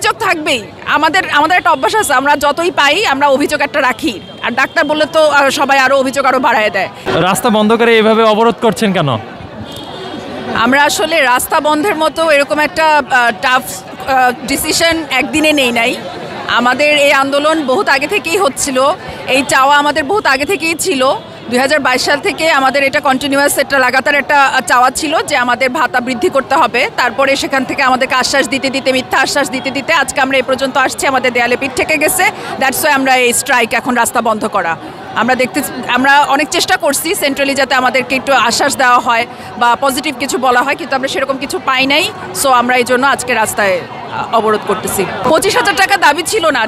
অভিযোগ থাকবেই। আমাদের একটা অভ্যাস আছে, আমরা যতই পাই আমরা অভিযোগ একটা রাখি, আর ডাক্তার বললে তো সবাই আরো অভিযোগ আরো বাড়ায় দেয়। রাস্তা বন্ধ করে এইভাবে অবরোধ করছেন কেন? আমরা আসলে রাস্তা বন্ধের মতো এরকম একটা টাফ ডিসিশন একদিনে নেই নাই। আমাদের এই আন্দোলন বহুত আগে থেকেই হচ্ছিল, এই চাওয়া আমাদের বহুত আগে থেকেই ছিল। 2022 সাল থেকে আমাদের এটা কন্টিনিউয়াস একটা লাগাতার একটা চাওয়া ছিল যে আমাদের ভাতা বৃদ্ধি করতে হবে। তারপরে সেখান থেকে আমাদেরকে আশ্বাস দিতে দিতে, মিথ্যা আশ্বাস দিতে দিতে আজকে আমরা এই পর্যন্ত আসছি, আমাদের দেয়ালে পিঠ থেকে গেছে। দ্যাটস ওয়াই আমরা এই স্ট্রাইক, এখন রাস্তা বন্ধ করা। আমরা অনেক চেষ্টা করছি সেন্ট্রালি যাতে আমাদেরকে একটু আশ্বাস দেওয়া হয় বা পজিটিভ কিছু বলা হয়, কিন্তু আমরা সেরকম কিছু পাই নাই। সো আমরা এই জন্য আজকে রাস্তায় অবরোধ করতেছি। 25,000 টাকা দাবি ছিল না,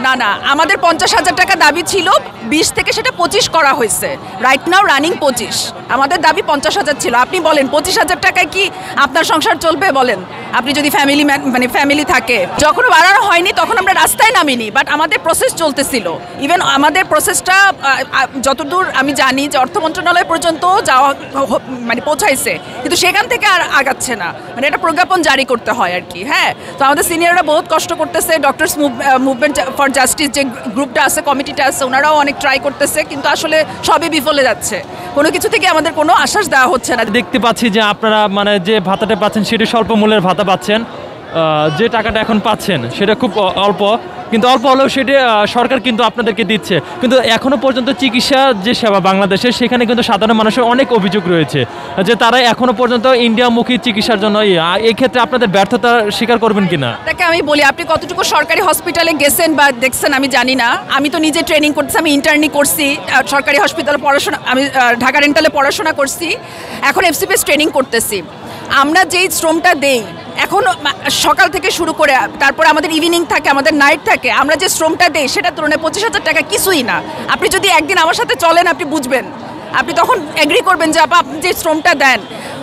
আমাদের 50,000 টাকা দাবি ছিল, 20 থেকে সেটা 25 করা হয়েছে। রাইট নাও রানিং 25, আমাদের দাবি 50,000 ছিল। আপনি বলেন 25,000 টাকায় কি আপনার সংসার চলবে? বলেন, আপনি যদি ফ্যামিলি থাকে। যখন বাড়ানো হয়নি তখন আমরা রাস্তায় নামিনি, বাট আমাদের প্রসেস চলতেছিল। ইভেন আমাদের প্রসেসটা যতদূর আমি জানি যে অর্থ মন্ত্রণালয় পর্যন্ত যাওয়া পৌঁছাইছে, কিন্তু সেখান থেকে আর আগাচ্ছে না। এটা প্রজ্ঞাপন জারি করতে হয় আর কি। হ্যাঁ, তো আমাদের সিনিয়ররা বহুত কষ্ট করতেছে। ডক্টরস মুভমেন্ট ফর জাস্টিস যে গ্রুপটা আছে, কমিটিটা আছে, ওনারাও অনেক ট্রাই করতেছে, কিন্তু আসলে সবই বিফলে যাচ্ছে। কোনো কিছু থেকে আমাদের কোনো আশ্বাস দেওয়া হচ্ছে না। দেখতে পাচ্ছি যে আপনারা যে ভাতাটা পাচ্ছেন সেটা স্বল্প মূল্যের ভাতা পাচ্ছেন, যে টাকাটা এখন পাচ্ছেন সেটা খুব অল্প, কিন্তু অল্প হলেও সেটা সরকার কিন্তু আপনাদেরকে দিচ্ছে। কিন্তু এখনও পর্যন্ত চিকিৎসা যে সেবা বাংলাদেশের, সেখানে কিন্তু সাধারণ মানুষের অনেক অভিযোগ রয়েছে যে তারা এখনও পর্যন্ত ইন্ডিয়ামুখী চিকিৎসার জন্য এই ক্ষেত্রে আপনাদের ব্যর্থতা স্বীকার করবেন কিনা? তাকে আমি বলি, আপনি কতটুকু সরকারি হসপিটালে গেছেন বা দেখছেন আমি জানি না। আমি তো নিজে ট্রেনিং করতেছি, আমি ইন্টার্নি করছি সরকারি হসপিটালে পড়াশোনা, আমি ঢাকা ডেন্টালে পড়াশোনা করছি, এখন FCPS ট্রেনিং করতেছি। আমরা যেই শ্রমটা দেই এখন সকাল থেকে শুরু করে, তারপরে আমাদের ইভিনিং থাকে, আমাদের নাইট থাকে, আমরা যে শ্রমটা দেই সেটা তুলনায় 25,000 টাকা কিছুই না। আপনি যদি একদিন আমার সাথে চলেন আপনি বুঝবেন, আপনি তখন এগ্রি করবেন যে আপনি যে শ্রমটা দেন।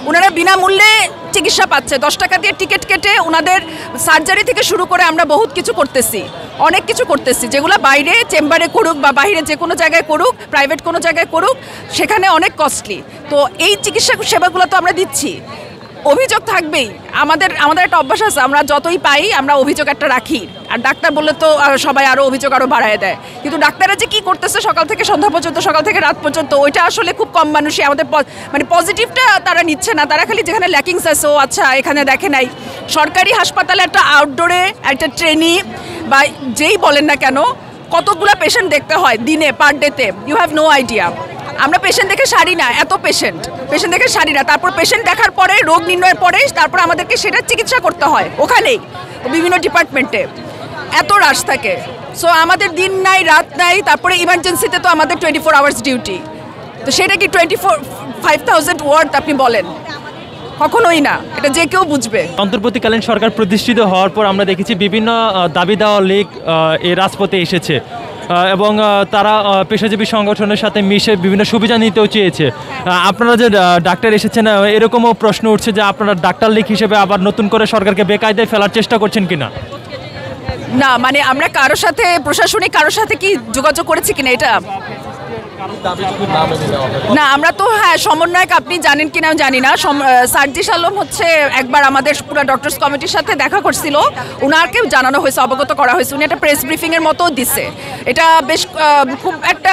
ওনারা বিনামূল্যে চিকিৎসা পাচ্ছে, 10 টাকা দিয়ে টিকিট কেটে ওনাদের সার্জারি থেকে শুরু করে আমরা বহুত কিছু করতেছি, অনেক কিছু করতেছি, যেগুলো বাইরে চেম্বারে করুক বা বাইরে যে কোনো জায়গায় করুক, প্রাইভেট কোনো জায়গায় করুক, সেখানে অনেক কস্টলি। তো এই চিকিৎসা সেবাগুলো তো আমরা দিচ্ছি। অভিযোগ থাকবেই। আমাদের একটা অভ্যাস আছে, আমরা যতই পাই আমরা অভিযোগ একটা রাখি, আর ডাক্তার বললে তো সবাই আরো অভিযোগ আরো বাড়ায় দেয়। কিন্তু ডাক্তাররা যে কি করতেছে সকাল থেকে সন্ধ্যা পর্যন্ত, সকাল থেকে রাত পর্যন্ত, ওইটা আসলে খুব কম মানুষই আমাদের পজিটিভটা তারা নিচ্ছে না। তারা খালি যেখানে ল্যাকিংস আছে, ও আচ্ছা এখানে দেখে নাই। সরকারি হাসপাতালে একটা আউটডোরে একটা ট্রেনি বা যেই বলেন না কেন, কতগুলো পেশেন্ট দেখতে হয় দিনে, পার ডেতে, ইউ হ্যাভ নো আইডিয়া। আমরা পেশেন্ট দেখে সারি না, এত পেশেন্ট দেখে সারি না। তারপর পেশেন্ট দেখার পরে, রোগ নির্ণয়ের পরে, তারপর আমাদেরকে সেটা চিকিৎসা করতে হয় ওখানেই, বিভিন্ন ডিপার্টমেন্টে এত রাশ থাকে। সো আমাদের দিন নাই রাত নাই। তারপরে ইমার্জেন্সিতে তো আমাদের 24 আওয়ার্স ডিউটি। তো সেটা কি 5,000 ওয়ার্ড আপনি বলেন? কখনোই না, এটা যে কেউ বুঝবে। অন্তর্বর্তীকালীন সরকার প্রতিষ্ঠিত হওয়ার পর আমরা দেখেছি বিভিন্ন দাবি দেওয়া লীগ এই রাজপথে এসেছে এবং তারা পেশাজীবী সংগঠনের সাথে মিশে বিভিন্ন সুবিধা নিতেও চেয়েছে। আপনারা যে ডাক্তার এসেছেন, এরকমও প্রশ্ন উঠছে যে আপনারা ডাক্তার লীগ হিসেবে আবার নতুন করে সরকারকে বেকায়দায় ফেলার চেষ্টা করছেন কিনা? না, আমরা কারোর সাথে, প্রশাসনিক কারোর সাথে কি যোগাযোগ করেছি কিনা এটা না। আমরা তো হ্যাঁ সমন্বয়ক, আপনি জানেন কিনা জানি না, সার্জিস আলম হচ্ছে একবার আমাদের পুরো ডক্টরস কমিটির সাথে দেখা করছিল, ওনাকে জানানো হয়েছে, অবগত করা হয়েছে। উনি একটা প্রেস ব্রিফিংয়ের মতো দিছে। এটা বেশ খুব একটা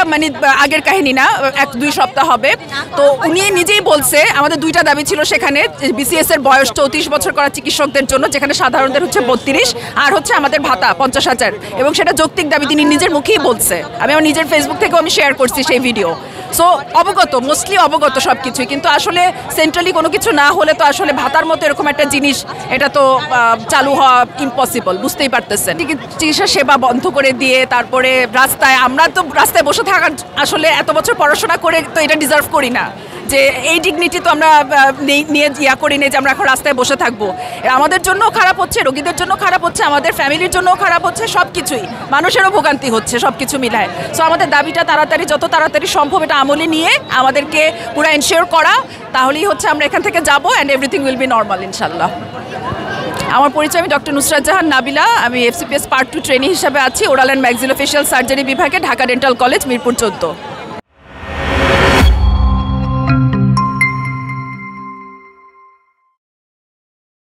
আগের কাহিনী না, 1-2 সপ্তাহ হবে। তো উনি নিজেই বলছে আমাদের 2টা দাবি ছিল সেখানে, BCS এর বয়স 34 বছর করা চিকিৎসকদের জন্য, যেখানে সাধারণদের হচ্ছে 32, আর হচ্ছে আমাদের ভাতা 50,000, এবং সেটা যৌক্তিক দাবি। তিনি নিজের মুখেই বলছে, আমি আমার নিজের ফেসবুক থেকেও আমি শেয়ার করছি সেই ভিডিও। সো অবগত, মোস্টলি অবগত সব কিছুই, কিন্তু আসলে সেন্ট্রালি কোনো কিছু না হলে তো আসলে ভাতার মতো এরকম একটা জিনিস, এটা তো চালু হওয়া ইম্পসিবল, বুঝতেই পারতেছেন। চিকিৎসা সেবা বন্ধ করে দিয়ে তারপরে রাস্তায়, আমরা তো রাস্তায় বসে থাকার, আসলে এত বছর পড়াশোনা করে তো এটা ডিজার্ভ করি না, যে এই ডিগনিটি তো আমরা নিয়ে করি না যে আমরা এখন রাস্তায় বসে থাকবো। আমাদের জন্যও খারাপ হচ্ছে, রোগীদের জন্য খারাপ হচ্ছে, আমাদের ফ্যামিলির জন্যও খারাপ হচ্ছে, সব কিছুই মানুষেরও ভোগান্তি হচ্ছে, সব কিছু মিলায়। সো আমাদের দাবিটা যত তাড়াতাড়ি সম্ভব এটা আমলে নিয়ে আমাদেরকে পুরো এনশিওর করা, তাহলেই হচ্ছে আমরা এখান থেকে যাবো, and everything will be normal ইনশাল্লাহ। আমার পরিচয়, আমি ডক্টর নুসরাত জাহান নাবিলা, আমি FCPS পার্ট 2 ট্রেনি হিসাবে আছি ওরাল অ্যান্ড ম্যাক্সিলোফেশিয়াল সার্জারি বিভাগে, ঢাকা ডেন্টাল কলেজ, মিরপুর 14।